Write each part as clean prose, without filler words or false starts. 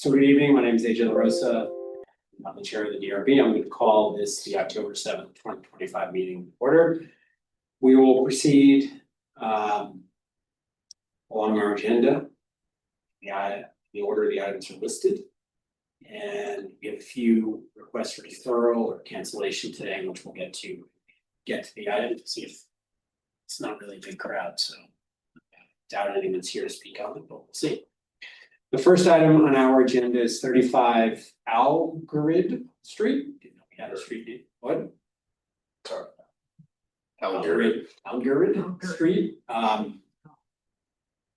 So good evening, my name is AJ LaRosa. I'm the chair of the DRB. I'm going to call this the October 7th, 2025 meeting to order. We will proceed along our agenda. The order of the items are listed. And we have a few requests for deferral or cancellation today, which we'll get to the item to see if it's not really a big crowd. So I doubt anyone's here to speak on it, but we'll see. The first item on our agenda is 35 Algird Street. Didn't know we had a street name. What? Sorry. Algird Street.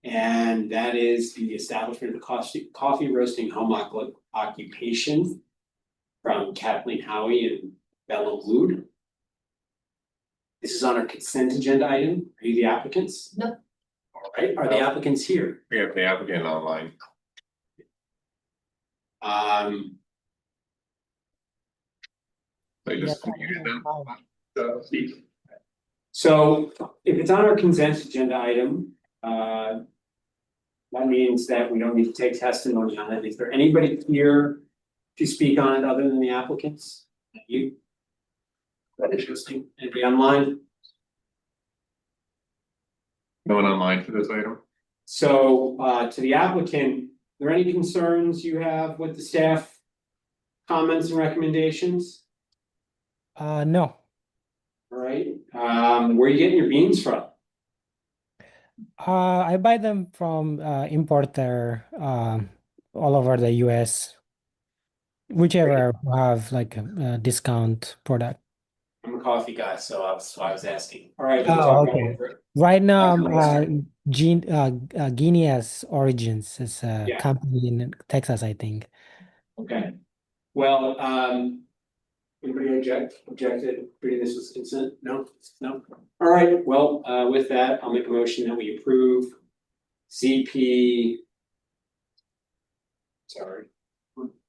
And that is the establishment of a coffee roasting home occupation from Kathleen Haughey and Algird. This is on our consent agenda item. Are you the applicants? No. All right, are the applicants here? We have the applicant online. They just muted them. So if it's on our consent agenda item, that means that we don't need to take testimony on it. Is there anybody here to speak on it other than the applicants? You? That interesting. Anybody online? No one online for this item? So to the applicant, are there any concerns you have with the staff comments and recommendations? No. All right, where are you getting your beans from? I buy them from importer all over the US, whichever have like a discount product. I'm a coffee guy, so that's why I was asking. All right. Oh, okay. Right now, Guinea's Origins is a Yeah. company in Texas, I think. Okay, well, anybody objected, treating this as consent? No? All right, well, with that, I'll make a motion that we approve ZP.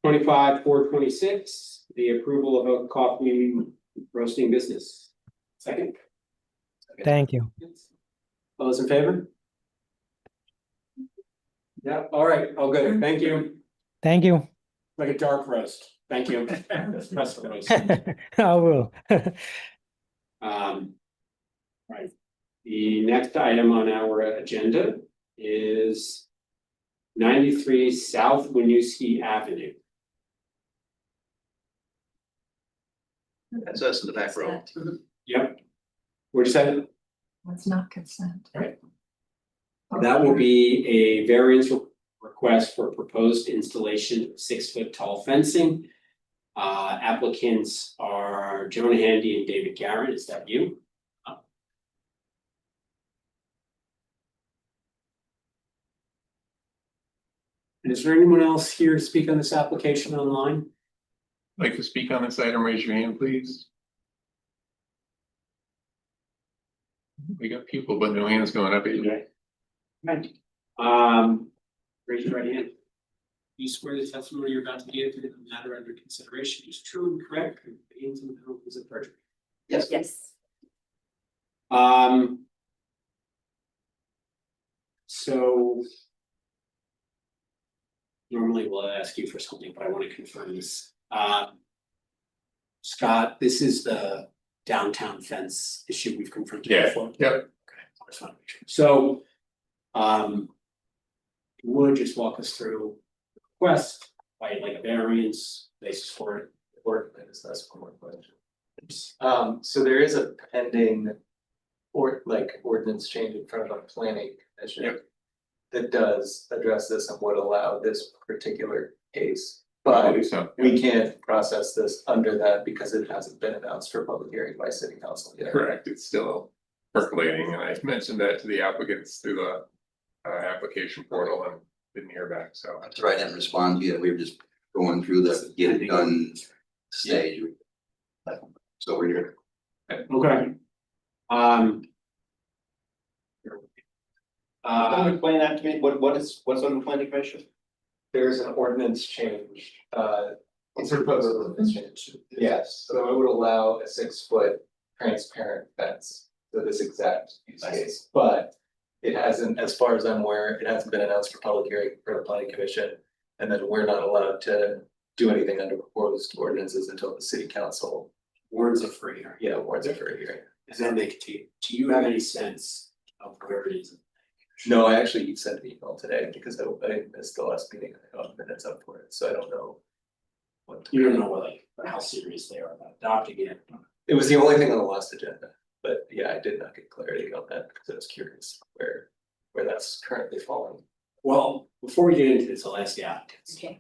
25-426, the approval of a coffee roasting business. Second? Thank you. All those in favor? Yeah, all right, all good, thank you. Thank you. Like a dark roast, thank you. Espresso roast. I will. Right. The next item on our agenda is 93 South Winooski Avenue. That's us in the back row. Yep. What'd you say? That's not consent. Right. That will be a variance request for proposed installation of 6-foot tall fencing. Applicants are Jonah Handy and David Garrett. Is that you? And is there anyone else here to speak on this application online? Like to speak on this item, raise your hand, please. We got people, but no hands going up. Okay. Right. Raise your right hand. You swear the testimony you're about to give in the matter under consideration is true and correct, and contains the penalties of perjury. Yes. Yes. So normally we'll ask you for something, but I want to confirm this. Scott, this is the downtown fence issue we've confronted before. Yep. Okay, I just want to make sure. So, you would just walk us through the request, like a variance, basis for it. That's one more question. So there is a pending ordinance change in front of a planning commission. Yep. That does address this and would allow this particular case, I but believe so. we can't process this under that because it hasn't been announced for public hearing by city council yet. Correct, it's still percolating, and I mentioned that to the applicants through the application portal and didn't hear back, so. That's right, and respond, yeah, we were just going through the get it done stage. So we're here. Okay. Can you explain that to me? What's on the planning commission? There's an ordinance change, it's a proposed ordinance change. Yes, so it would allow a 6-foot transparent fence for this exact use case, but it hasn't, as far as I'm aware, it hasn't been announced for public hearing for the planning commission. And then we're not allowed to do anything under proposed ordinances until the city council, Warrants are free here. warns it for a hearing. And then they continue. Do you have any sense of where it is? No, I actually sent an email today because I missed the last meeting, I got minutes up for it, so I don't know. What, You don't know what, like, how serious they are about adopting it. it was the only thing on the last agenda, but yeah, I did not get clarity on that because I was curious where that's currently falling. Well, before we get into this, I'll ask the applicants. Okay.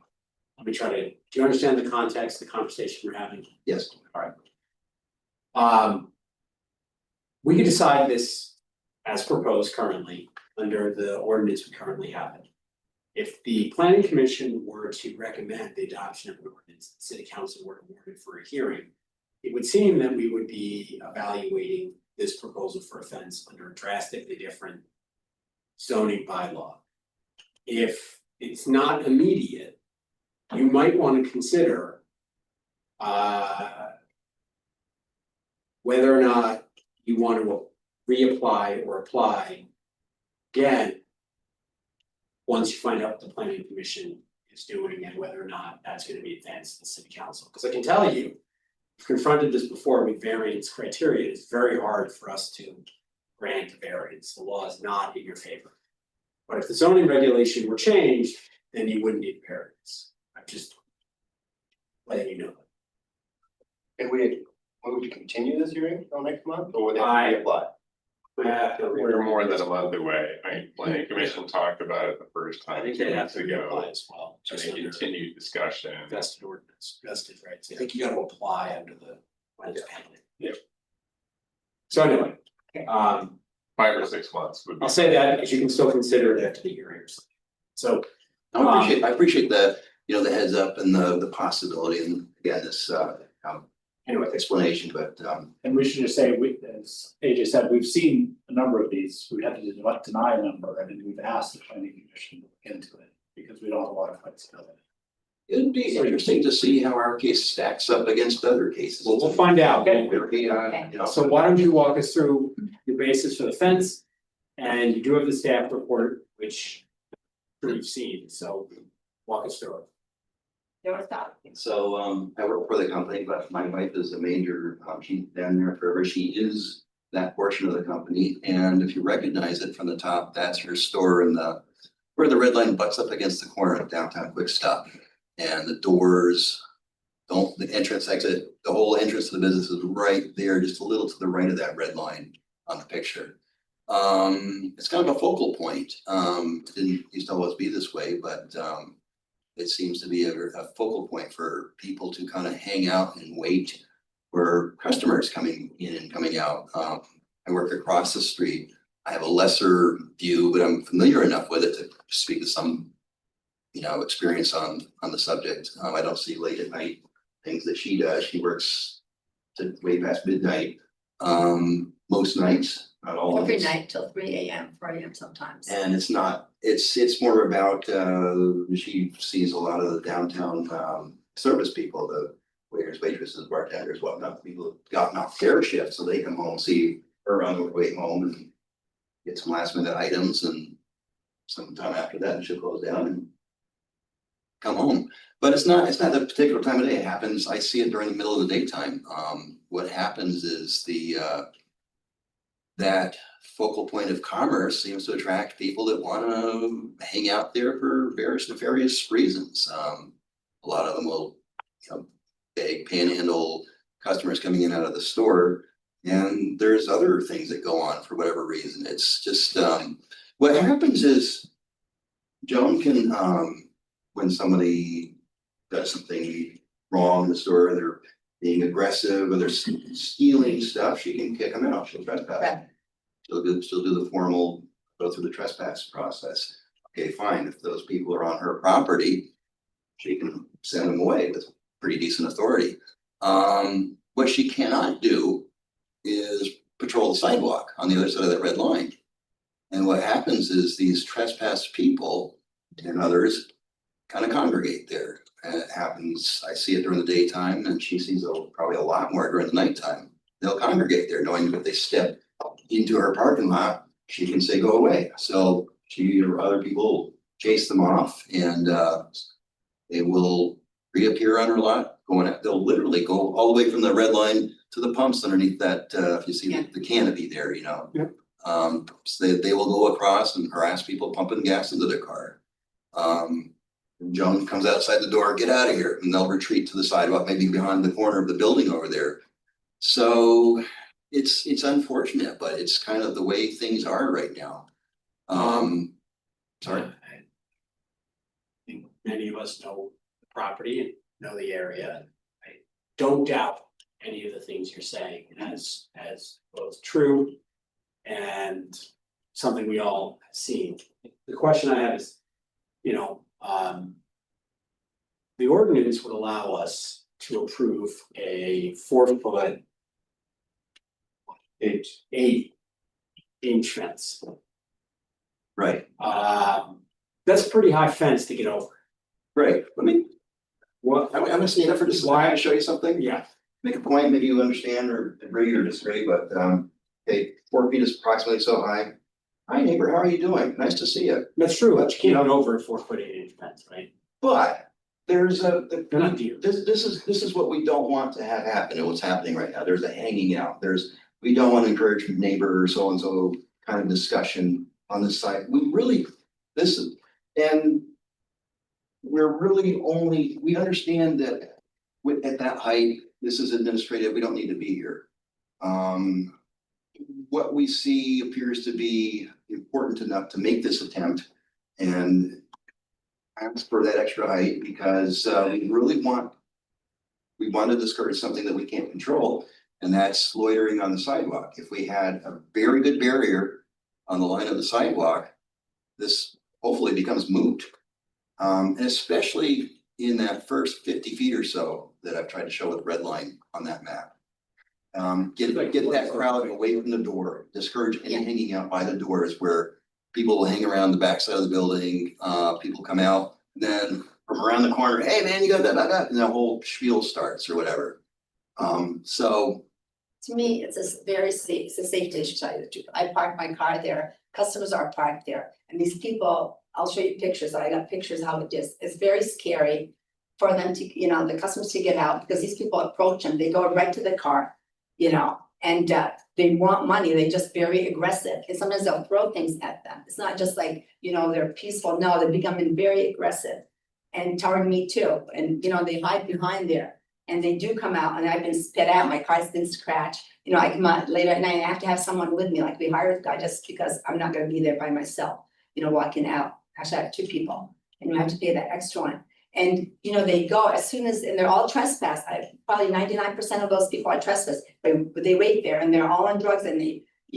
Let me try to, do you understand the context, the conversation we're having? Yes. Alright. We could decide this as proposed currently, under the ordinance we currently have. If the planning commission were to recommend the adoption of an ordinance, the city council were to warn it for a hearing. It would seem that we would be evaluating this proposal for offense under a drastically different zoning bylaw. If it's not immediate, you might want to consider whether or not you want to reapply or apply again once you find out what the planning commission is doing and whether or not that's going to be advanced to the city council. Because I can tell you, we've confronted this before with variance criteria. It's very hard for us to grant a variance. The law is not in your favor. But if the zoning regulation were changed, then you wouldn't need a variance. I'm just letting you know. And would we continue this hearing till next month, or would they I- have to reapply? We're more than a month away, right? Planning commission talked about it the first I time think 2 they have weeks to ago. apply as well. And Just they under continued discussion. vested ordinance, vested rights. I think you gotta apply under the. Yeah. So anyway, 5 or 6 months would be. I'll say that because you can still consider it after the hearing or something. So I appreciate the, the heads up and the possibility, and again, this anyway, explanation, but And we should just say, as AJ said, we've seen a number of these, we had to deny a number, and then we've asked the planning commission to look into it, because we don't have a lot of flexibility. it'd be interesting to see how our case stacks up against other cases. well, we'll find out. It'll be, So why don't you walk us through your basis for the fence? And you do have the staff report, which I'm sure you've seen, so walk us through it. So I work for the company, but my wife is a major, she's been there forever. She is that portion of the company. And if you recognize it from the top, that's her store in where the red line butts up against the corner of downtown Quick Stop. And the doors, the entrance exit, the whole entrance to the business is right there, just a little to the right of that red line on the picture. It's kind of a focal point. Didn't used to always be this way, but it seems to be a focal point for people to kind of hang out and wait for customers coming in and coming out. I work across the street. I have a lesser view, but I'm familiar enough with it to speak to some, experience on the subject. I don't see late at night things that she does. She works to way past midnight, most nights, not all Every nights. night till 3 a.m., 4 a.m. sometimes. And it's not, it's more about, she sees a lot of the downtown service people, the waiters, waitresses, bartenders, whatnot, people who've gotten off their shift, so they come home, see her on their way home and get some last minute items, and sometime after that, she'll close down and come home. But it's not the particular time of day. It happens, I see it during the middle of the daytime. What happens is that focal point of commerce seems to attract people that want to hang out there for various nefarious reasons. A lot of them will, beg, panhandle customers coming in and out of the store. And there's other things that go on for whatever reason. It's just, what happens is Joan can, when somebody does something wrong in the store, they're being aggressive or they're stealing stuff, she can kick them out. She'll trespass. Right. She'll do the formal, go through the trespass process. Okay, fine. If those people are on her property, she can send them away with pretty decent authority. What she cannot do is patrol the sidewalk on the other side of that red line. And what happens is these trespass people and others kind of congregate there. And it happens, I see it during the daytime, and she sees probably a lot more during the nighttime. They'll congregate there knowing that if they step into her parking lot, she can say, go away. So she or other people chase them off, and They will reappear on our lot, they'll literally go all the way from the red line to the pumps underneath that, if you see the canopy there, you know. Yep. So they will go across and harass people pumping gas into their car. Joan comes outside the door, get out of here, and they'll retreat to the sidewalk, maybe behind the corner of the building over there. So it's unfortunate, but it's kind of the way things are right now. Sorry. I think many of us know the property and know the area. I don't doubt any of the things you're saying as both true and something we all have seen. The question I have is, you know, the ordinance would allow us to approve a 4-foot 8-inch fence. Right, That's a pretty high fence to get over. right. Let me, What? I'm gonna stand up for just a Why? second to show you something. Yeah, Make a point, maybe you understand or agree or disagree, but, okay, 4 feet is approximately so high. Hi neighbor, how are you doing? Nice to see you. that's true, but you can't get over a 4-foot 8-inch fence, right? But there's They're not deer. this is what we don't want to have happen and what's happening right now. There's a hanging out. We don't want to encourage neighbor or so-and-so kind of discussion on this site. And we're really we understand that at that height, this is administrative, we don't need to be here. What we see appears to be important enough to make this attempt and ask for that extra height because we want to discourage something that we can't control, and that's loitering on the sidewalk. If we had a very good barrier on the line of the sidewalk, this hopefully becomes moot. And especially in that first 50 feet or so that I've tried to show with red line on that map. Get that crowd away from the door, discourage any hanging out by the doors where people will hang around the backside of the building, people come out, then from around the corner, hey man, you got that, and the whole spiel starts or whatever. So. To me, it's a safety issue, to tell you the truth. I park my car there, customers are parked there, and these people, I'll show you pictures, I got pictures how it is. It's very scary for them to, you know, the customers to get out because these people approach them, they go right to the car, you know, and they want money, they just very aggressive. And sometimes they'll throw things at them. It's not just like, you know, they're peaceful. No, they're becoming very aggressive and toward me too. And, you know, they hide behind there. And they do come out and I've been spit out, my car's been scratched. You know, I come out later at night, I have to have someone with me, like we hired a guy just because I'm not gonna be there by myself, you know, walking out. Actually, I have 2 people and you have to pay that extra one. And, you know, they go as soon as, and they're all trespass. Probably 99% of those people are trespass, but they wait there and they're all on drugs and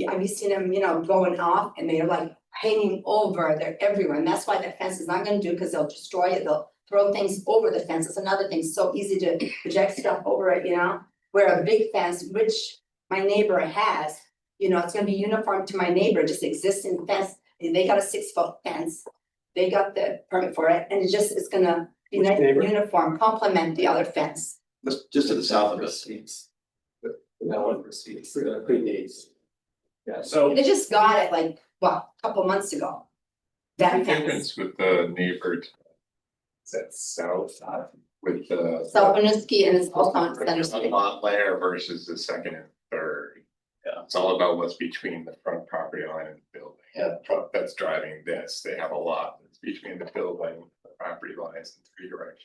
I've seen them, you know, going off and they're like hanging over, they're everywhere. And that's why that fence is not gonna do, because they'll destroy it, they'll throw things over the fence. It's another thing, so easy to project stuff over it, you know, where a big fence, which my neighbor has, you know, it's gonna be uniform to my neighbor, just existing fence. They got a 6-foot fence. They got the permit for it, and it's gonna be Which nice, neighbor? uniform, complement the other fence. Just to the south of us. That one proceeds, predates. Yeah, So They just got it like, what, a couple months ago. The That fence, difference with the neighbor is that south with the. so Winooski and it's also on Center There's a Street. lot layer versus the second and third. Yeah. It's all about what's between the front property line and the building. Yeah. The truck that's driving this, they have a lot that's between the building, the property lines in 3 directions.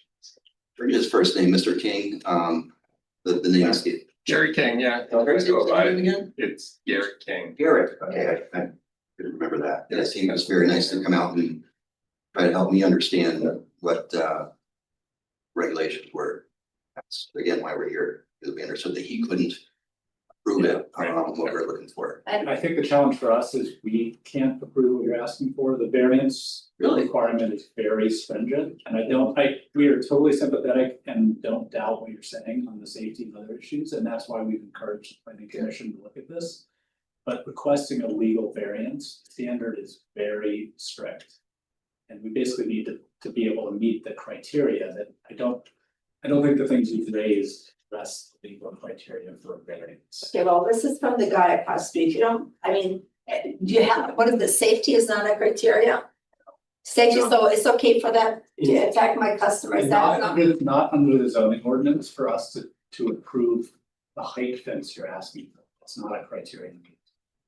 Forget his first name, Mr. King, the name is Jerry King, yeah. What's his name again? It's Garrett King. Garrett, okay, I didn't remember that. Yes, he was very nice to come out and try to help me understand what regulations were. That's again why we're here, because we understood that he couldn't prove it, what we're looking for. And I think the challenge for us is we can't approve what you're asking for. The variance Really? requirement is very stringent. And we are totally sympathetic and don't doubt what you're saying on the safety and other issues. And that's why we've encouraged the planning commission to look at this. But requesting a legal variance standard is very strict. And we basically need to be able to meet the criteria that I don't think the things you've raised address the legal criteria for a variance. okay, well, this is from the guy across the street. You don't, I mean, do you have, what is the safety is not a criteria? Safety, so it's okay for them to attack my customers, that's not. Not under the zoning ordinance for us to approve the height fence you're asking for. It's not a criterion.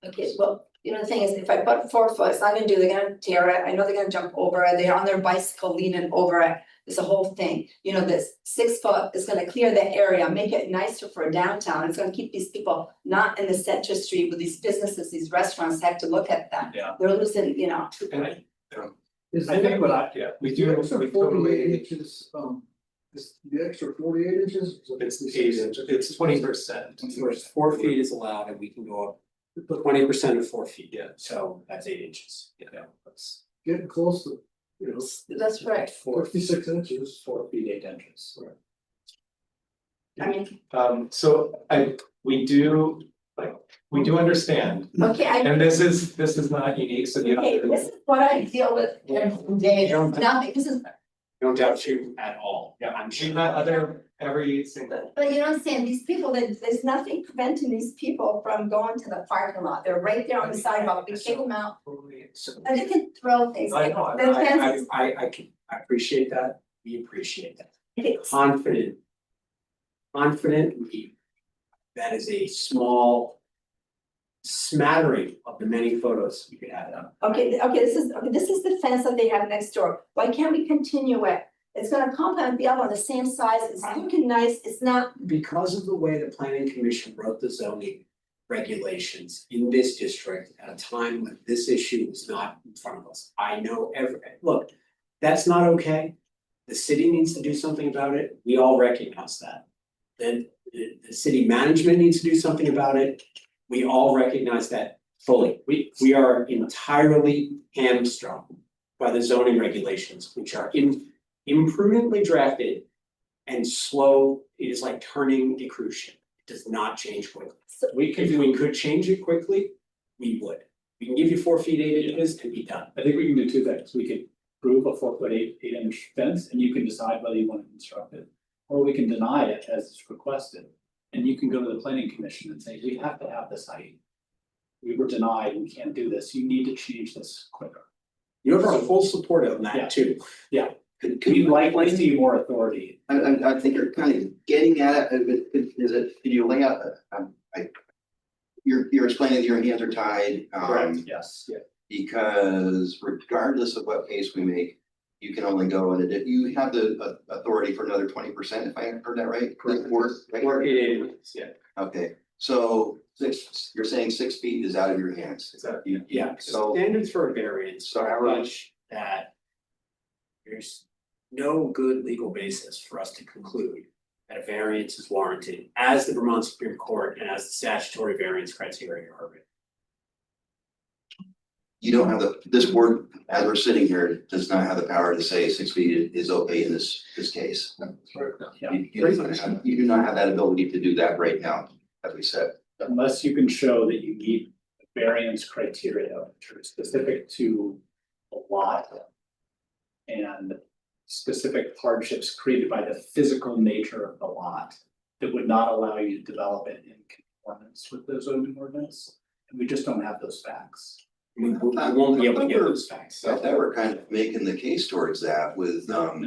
Okay, well, you know, the thing is, if I put 4 foot, it's not gonna do, they're gonna tear it, I know they're gonna jump over it, they're on their bicycle leaning over it. It's a whole thing, you know, this 6 foot is gonna clear the area, make it nicer for downtown, it's gonna keep these people not in the center street with these businesses, these restaurants have to look at them. Yeah. They're losing, you know, I think what I, yeah, we do. extra we 48 totally- inches, the extra 48 inches? It's 20%. 4 feet is allowed and we can go up 20% of 4 feet, yeah, so that's 8 inches, yeah, that's. Getting close to, you know, that's right, 56 inches. 4 feet 8 inches. I mean, So we do understand, okay, and this is not unique, so the okay, other. this is what I deal with every day, it's nothing, this is. Don't doubt you at all, Yeah, I'm she's sure. not every single. But you know what I'm saying, these people, there's nothing preventing these people from going to the parking lot, they're right there on the sidewalk, we take them out. And they can throw things. I know, The fences- I appreciate that, we appreciate that. Okay, Confidently, that is a small smattering of the many photos we could have done. okay, this is the fence that they have next door, why can't we continue it? It's gonna complement the other one, the same size, it's looking nice, it's not, Because of the way the planning commission wrote the zoning regulations in this district at a time when this issue was not in front of us. I know look, that's not okay. The city needs to do something about it. We all recognize that. Then the city management needs to do something about it. We all recognize that fully. We are entirely hamstrung by the zoning regulations, which are imprudently drafted and slow. It is like turning a cruise ship. It does not change quickly. so, If we could change it quickly, we would. We can give you 4 feet 8 inches and be done. I think we can do two things. We could approve a 4 foot 8 inch fence and you can decide whether you want to construct it. Or we can deny it as it's requested. And you can go to the planning commission and say, we have to have this height. We were denied, we can't do this. You need to change this quicker. You have our full support on Yeah. that too. Yeah. Could Like to see more authority. I think you're kind of getting at it, can you lay out, you're explaining that your hands are tied, Yes. Yeah. because regardless of what case we make, you can only go and you have the authority for another 20%, if I heard that right? Correct. Or 8 inches, yeah. Okay, so you're saying 6 feet is out of your hands. Exactly. Yeah, So- standards for a variance are such that there's no good legal basis for us to conclude that a variance is warranted as the Vermont Supreme Court and as the statutory variance criteria are written. You don't have this board, as we're sitting here, does not have the power to say 6 feet is okay in this case. Yeah. You do not have that ability to do that right now, as we said. Unless you can show that you meet variance criteria, which are specific to a lot. And specific hardships created by the physical nature of the lot that would not allow you to develop it in conformance with the zoning ordinance. And we just don't have those facts. We won't be able to get those facts. So they were kind of making the case towards that with No.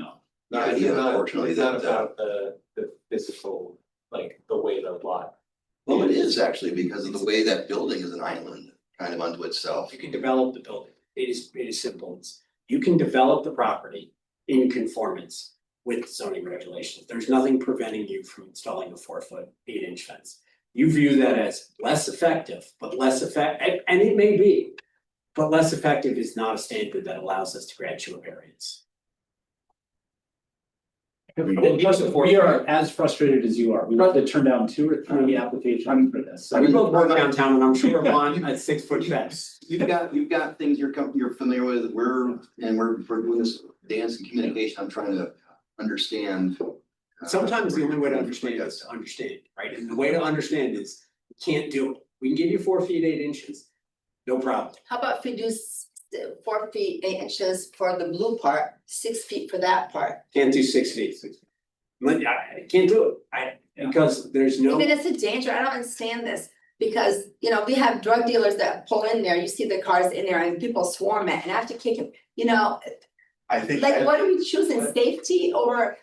the idea, unfortunately, It's not that about the physical, like the way the lot. well, it is actually because of the way that building is an island kind of unto itself. You can develop the building. It is simple. You can develop the property in conformance with zoning regulations. There's nothing preventing you from installing a 4 foot 8 inch fence. You view that as less effective, but less effective, and it may be. But less effective is not a standard that allows us to grant you a variance. We are as frustrated as you are. We had to turn down 2 or 3 applications for this. We both work downtown and I'm sure on a 6 foot fence. You've got things you're familiar with, we're doing this dance and communication, I'm trying to understand. Sometimes the only way to understand is to understand, right? And the way to understand is, you can't do it. We can give you 4 feet 8 inches, no problem. how about if we do 4 feet 8 inches for the blue part, 6 feet for that part? Can't do 6 feet. I can't do it, because there's no. Even it's a danger, I don't understand this, Because, you know, we have drug dealers that pull in there, you see the cars in there and people swarm it and have to kick it, you know. I think. Like, what are we choosing, safety or,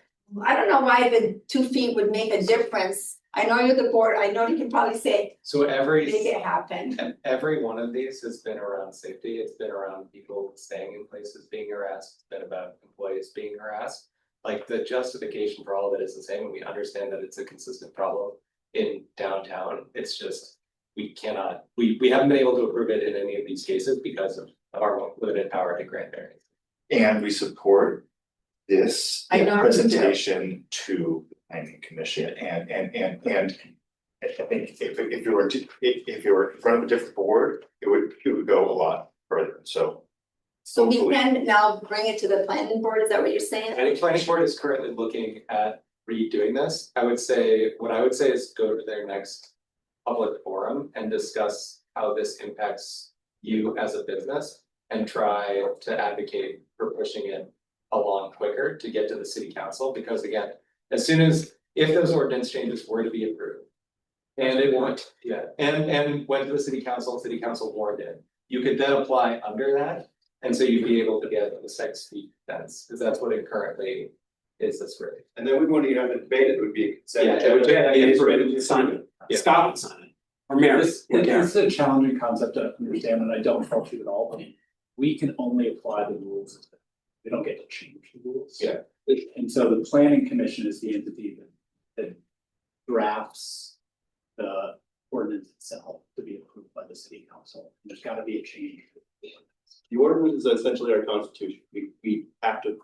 I don't know why the 2 feet would make a difference. I know you're the board, I know you can probably say, So make it happen. and every one of these has been around safety, it's been around people staying in places being harassed, it's been about employees being harassed. Like the justification for all of it is the same, and we understand that it's a consistent problem in downtown, it's just. We cannot, we haven't been able to approve it in any of these cases because of our limited power to grant variance. And we support this I know. presentation to the planning commission and I think if you were to, if you were in front of a different board, it would go a lot further, so. So we hopefully- can now bring it to the planning board, is that what you're saying? And the planning board is currently looking at redoing this, what I would say is go to their next public forum and discuss how this impacts you as a business and try to advocate for pushing it along quicker to get to the city council, because again, as soon as, if those ordinance changes were to be approved. And it went, and went to the city council warned it, you could then apply under that. And so you'd be able to get the 6 feet fence, because that's what it currently is this rate. And then we wouldn't even have to debate it, it would be. consent Yeah, it would agenda. be It's approved. ready to sign it. Yeah. Scott would sign it, or Mary, or Karen. It's a challenging concept to understand, and I don't fault you at all, but we can only apply the rules. We don't get to change the rules. Yeah. And so the planning commission is the entity that drafts the ordinance itself to be approved by the city council. There's gotta be a change. The ordinance is essentially our constitution, we have to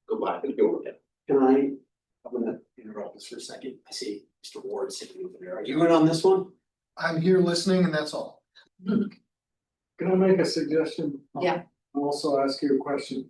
go back and do it. I'm gonna interrupt this for a second, I see Mr. Ward sitting over there, are you in on this one? I'm here listening and that's all. Can I make a suggestion? Yeah. I'll also ask you a question.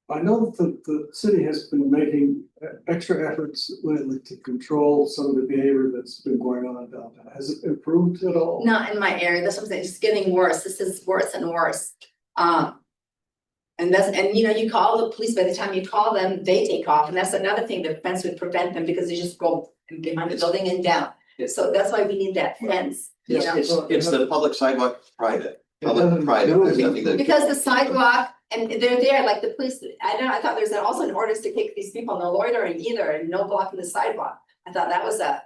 I know that the city has been making extra efforts lately to control some of the behavior that's been going on downtown. Has it improved at all? Not in my area, that's what I'm saying, it's getting worse, this is worse and worse. And you know, you call the police, by the time you call them, they take off, and that's another thing, the fence would prevent them because they just go behind the building and down. So that's why we need that fence, you know, It's the public sidewalk private, It public doesn't private, do there's nothing anything. that. because the sidewalk, and they're there, like the police, I thought there's also an ordinance to kick these people, no loitering either, and no blocking the sidewalk. I thought that was a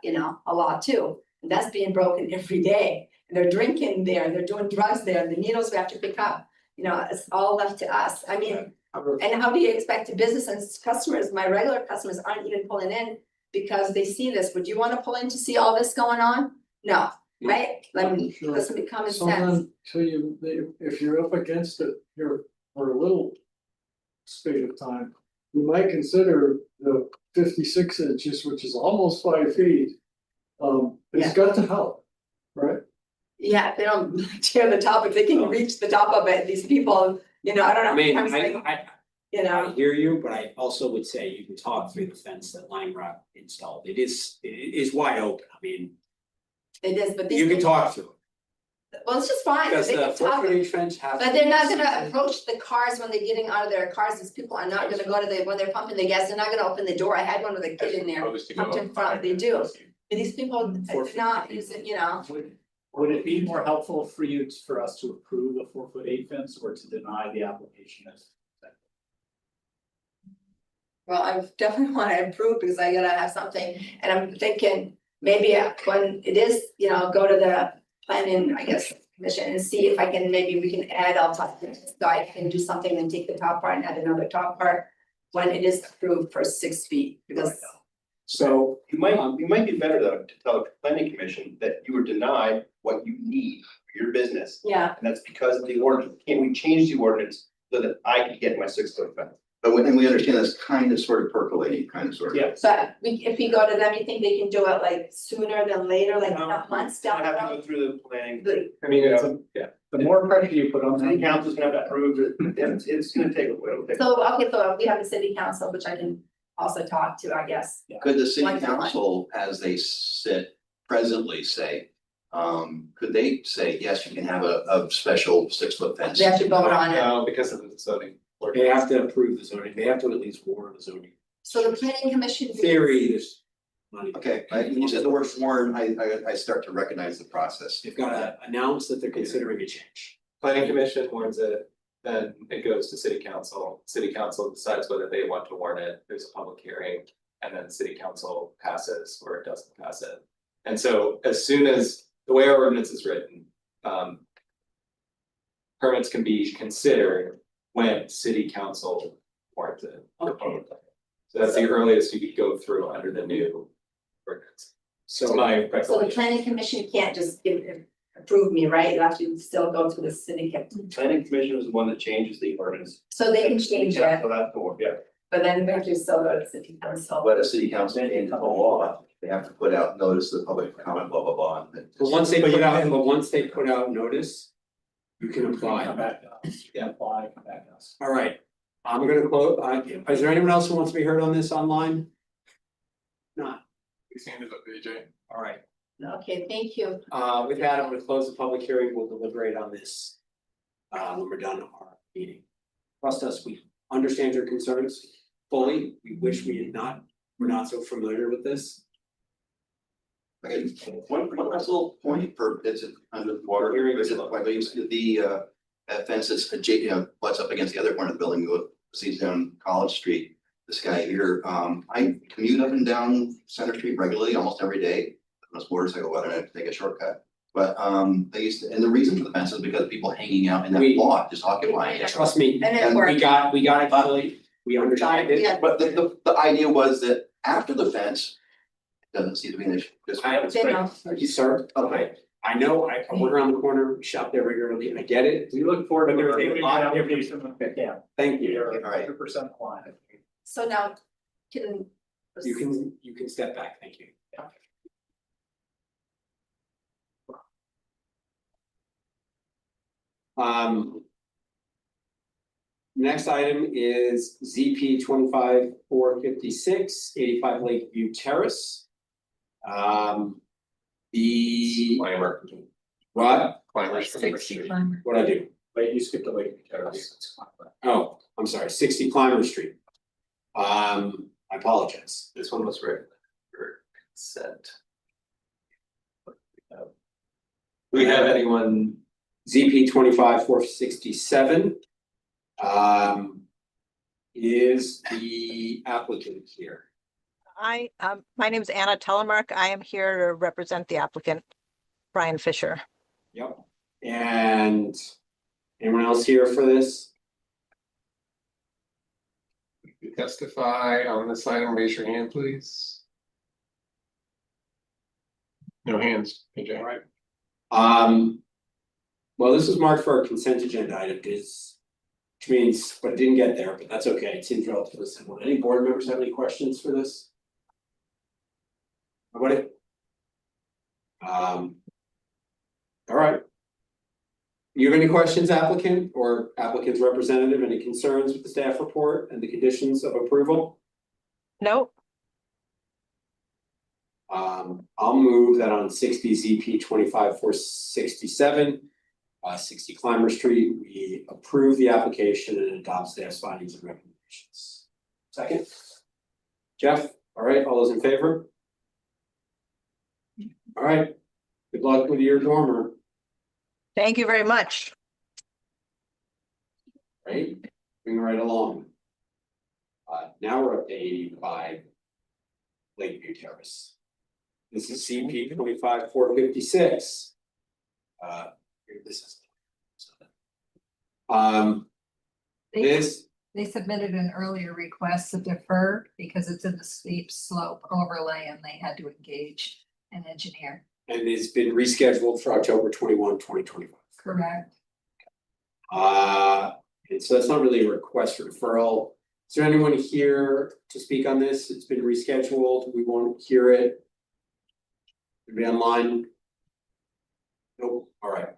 law too, and that's being broken every day, and they're drinking there, they're doing drugs there, the needles we have to pick up. You know, it's all left to us, I mean, and how do you expect a business and customers, my regular customers aren't even pulling in because they see this, would you wanna pull in to see all this going on? No, right, I mean, Sure. doesn't make common So sense. then, if you're up against it here for a little spate of time, you might consider the 56 inches, which is almost 5 feet. It's got to help, right? Yeah, if they don't tear the top, if they can reach the top of it, these people, I don't know. I mean, how many times I hear you, but I also would say you can talk through the fence that Lime Rock installed, it is wide open, I mean, it is, but these. you can talk through it. Well, it's just fine, Because they the can talk, 4-foot fence has. but they're not gonna approach the cars when they're getting out of their cars, these people are not gonna go to when they're pumping the gas, they're not gonna open the door, I had one with a kid in there. Opposed to go Pumped in up front, five they do, minutes. but these people, it's not, using, Would it be more helpful for you, for us to approve a 4'8" fence or to deny the application as? Well, I definitely wanna improve because I gotta have something, and I'm thinking, maybe when it is, go to the planning, I guess, commission and see if I can, maybe we can add all top, so I can do something and take the top part and add another top part. When it is approved for 6 feet, because. So you might be better though, to tell the planning commission that you were denied what you need for your business. Yeah, And that's because of the ordinance, can we change the ordinance so that I can get my 6-foot fence? But when, and we understand that's kind of sort of percolating, kind of sort of. Yeah. but if we go to them, you think they can do it like sooner than later, like not months I down have the to road? go through the planning. I mean, The more pressure you put on City them. council's gonna have to approve it, it's gonna take a while. So, okay, so we have the city council, which I can also talk to, I guess. Could the city One to one. council, as they sit presently say, could they say, yes, you can have a special 6-foot fence? They have to vote on it. No, because of the zoning. They have to approve the zoning, they have to at least warn the zoning. So the planning commission. Theory, Not even- Okay, when you said the word foreign, I start to recognize the process. They've got to announce that they're considering a change. Planning commission warns it, then it goes to city council decides whether they want to warn it, there's a public hearing. And then city council passes or it doesn't pass it. And so as soon as the way our ordinance is written, permits can be considered when city council warrants it. Okay. So that's the earliest you could go through under the new ordinance. So So my So the recollection, planning commission can't just approve me, right? You have to still go through the city, Planning commission is the one that changes the ordinance. so they can change Yeah, it, so that's the one, yeah. but then we have to still go to city council. But a city council changes the law, they have to put out notice to the public comment, blah, blah, blah. and then- But once they put out notice, you can Come apply. back to us. Yeah. Apply, come back to us. All right, I'm gonna close, is there anyone else who wants to be heard on this online? Not, His hand is up, AJ. all right, Okay, thank you. with that, I'm gonna close the public hearing, we'll deliberate on this. When we're done our meeting. Trust us, we understand your concerns fully, we wish we had not, we're not so familiar with this. Okay, one last little point for, it's under the water, is it, like, the fence that's butts up against the other corner of the building, go sees down College Street. This guy here, I commute up and down Center Street regularly, almost every day. Most motorcycle, whether I have to take a shortcut. But they used to, and the reason for the fence is because people hanging out in that lot, just occupying it. Trust me, And it And worked. we got it fully, we understand it. Yeah. But the idea was that after the fence, it doesn't seem to be an issue. Just- They know. You sir, okay, I know, I work around the corner, we shop there regularly, I get it, We look forward to But the there's a lot of application. Yeah. thank you. You're All right. 100% aligned. So now, can. You can step back, thank you. Next item is ZP 25-456, 85 Lakeview Terrace. The, Clymer. what, Clymer. what'd I do? Wait, you skipped away from Terrace. It's fine. Oh, I'm sorry, 60 Clymer Street. I apologize. this one was written for consent. Do we have anyone? ZP 25-467. Is the applicant here? My name is Anna Telemark. I am here to represent the applicant, Brian Fisher. Yep. And anyone else here for this? You testify on this item, raise your hand, please. No hands, AJ. All right. Well, this was marked for our consent agenda item, which means, but it didn't get there, but that's okay, it seems relatively simple. Any board members have any questions for this? Nobody? All right. You have any questions, applicant or applicant's representative, any concerns with the staff report and the conditions of approval? Nope. I'll move that on 60 ZP 25-467, 60 Clymer Street, we approve the application and adopt staff's findings and recommendations. Second? Jeff, all right, all those in favor? All right, good luck with your dormer, Thank you very much. right? Moving right along. Now we're up to 85 Lakeview Terrace. This is CP 25-456. Here, this is. This, They submitted an earlier request to defer because it's in the steep slope overlay and they had to engage an engineer. and it's been rescheduled for October 21, 2025. Correct. And so that's not really a request for deferral. Is there anyone here to speak on this? It's been rescheduled. We won't hear it. Anybody online? Nope. All right.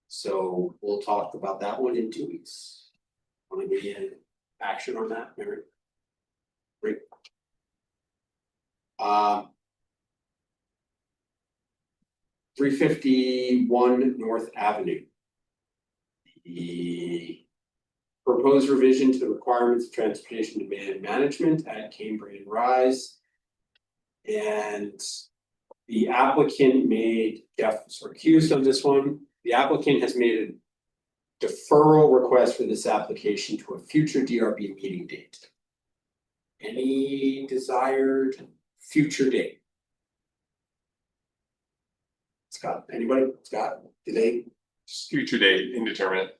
So we'll talk about that one in 2 weeks. Want to get action on that, Mary? Great. 351 North Avenue. The proposed revision to the requirements of transportation demand management at Cambrian Rise. And the applicant made, Jeff was recused on this one, the applicant has made a deferral request for this application to a future DRB meeting date. Any desired future date? Scott, anybody? Scott, today? Future date indeterminate.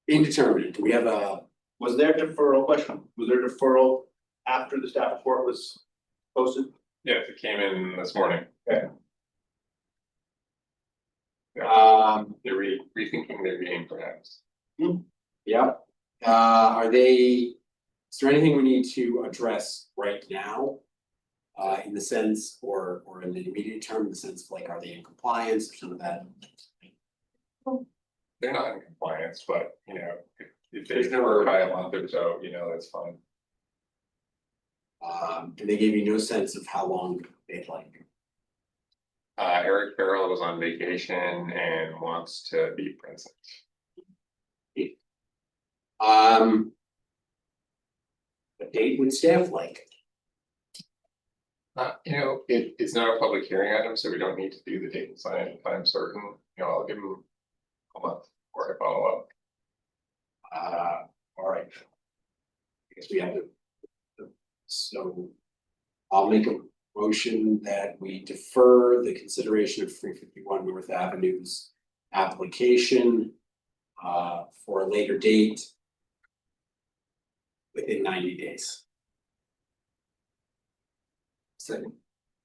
Indeterminate, do we have a, Was there deferral question? Was there deferral after the staff report was posted? Yes, it came in this morning. Okay. They're rethinking their game perhaps. yeah, are they, is there anything we need to address right now? In the sense, or in the immediate term, in the sense of like, are they in compliance or some of that? They're not in compliance, but you know, if they There's no- defer by a month or so, you know, that's fine. And they gave you no sense of how long they'd like. Eric Farrell was on vacation and wants to be present. What date would staff like? You know, it's not a public hearing item, so we don't need to do the date and sign at time certain, you know, I'll give them a month before I follow up. All right. I guess we have to. So I'll make a motion that we defer the consideration of 351 North Avenue's application for a later date within 90 days. Second.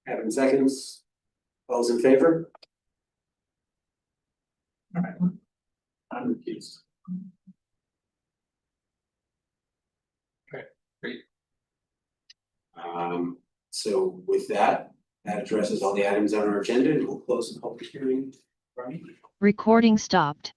Adam seconds. All those in favor? All right. I'm recused. Okay, great. So with that, that addresses all the items on our agenda and we'll close the public hearing. Right? Recording stopped.